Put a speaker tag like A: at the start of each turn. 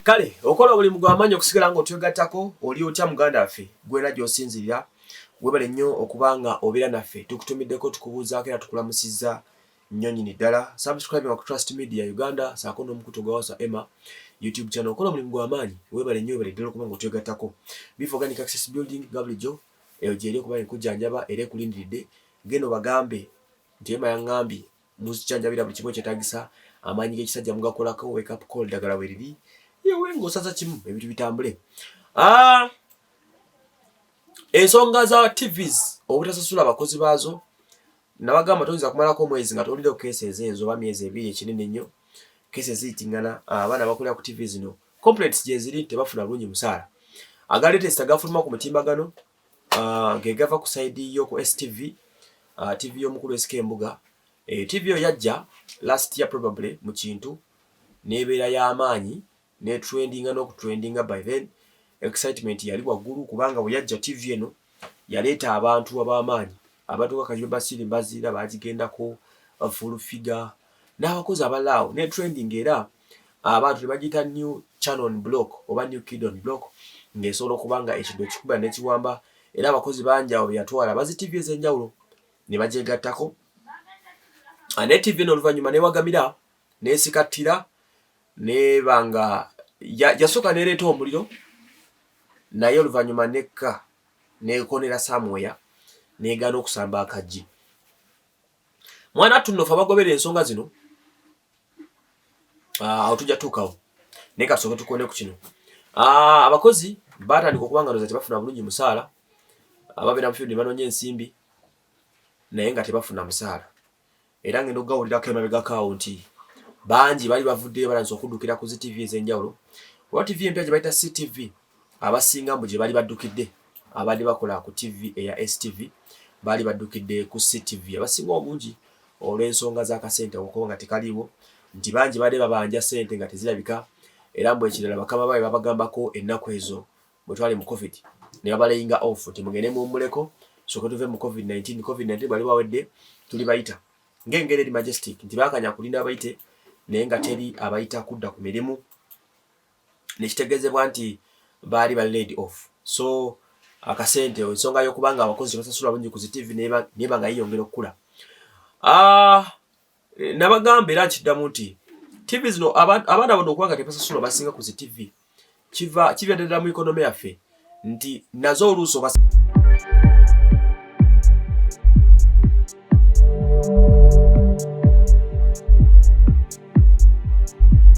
A: Kale okola buli mugwamanyi okusigala nga otwegattako oli otya muganda waffe gwera gy'osinzirira webale nnyo okubanga obeera naffe tukutumiddeko tukubuuzaako era tukulamusizza nnyo nnyini ddala. Subscribe ku Trust Media Uganda saako n'omukutu gwa Wasa Emma YouTube channel. Okola buli mugwamanyi webale nnyo webale ddala okubanga otwegattako. Beef Organic Access Building Gabulijo eyo gyeri okuba enkujjanjaba era ekulindiridde geno bagambe nti Emma yaŋŋambye muzijjanjabira buli kimu ekyetaagisa amaanyi g'ekisajja mugakolako wake up call ddagala weriri yewe ng'osaza kimu ebintu bitambule. Ensonga za TVs obutasasula abakozi baazo nabagamba toyinza kumalako omwezi nga tolidde ku cases ezo oba myezi ebiri ekinene nnyo cases ziyitingana abaana bakolera ku TV zino complaints gye ziri tebafuna bulungi musaala aga latest gafuluma ku mutimbagano ge gava ku side yo ku STV TV y'omukulu SK Mbuga TV yo yajja last year probably mu kintu nebeera y'amaanyi ne trendinga n'okutrendinga by then excitement yali waggulu kubanga bwe yajja TV eno yaleeta abantu ab'amaanyi abatuuka Kajiba Basiri Mbazira baagigendako full figure n'abakozi abalaawo ne trending era abantu ne bagiyita new channel on block oba new kid on block ng'esobola okubanga ekido kikuba n'ekiwamba era abakozi bangi awo yatwala bazi TV ez'enjawulo ne bagyegattako ne TV eno oluvannyuma newagamira n'esikattira nebanga yasooka nereeta omuliro naye oluvannyuma nekka nekonera somewhere negaana okusamba akaggi. Mwana tunnofa abagobera ensonga zino awo tujja tuukawo naye kasooke tukone ku kino. Abakozi baatandika okubanga ndowooza tebafuna bulungi musaala ababeera mu field banoonya ensimbi naye nga tebafuna musaala era ngenda okugawulirako emabegako awo nti bangi bali bavuddeyo balanze okuddukira ku TV ez'enjawulo. Oba TV empya gye bayita CTV abasinga mbu gye bali baddukidde abadde bakola ku TV eya STV bali baddukidde ku CTV abasinga obungi olw'ensonga z'akasente okuba nga tekaliiwo nti bangi badde babanja ssente nga tezirabika era mbu ekirala bakama baabwe babagambako ennaku ezo bwe twali mu COVID ne babalayinga off nti mugende muwummuleko sooke tuve mu COVID-19 bali bawedde tuli bayita ng'engeri eri majestic nti baakanya kulinda abayite naye nga teri abayita kudda ku mirimu nekitegeezebwa nti baali ba laid off. So akasente ensonga y'okubanga abakozi basasula bungi ku TV neba nga yiyongera okukula. Nabagamba era nkiddamu nti TV zino abaana bano okubanga tebasasula basinga ku TV kiva ddala mu economy yaffe nti nazo oluusi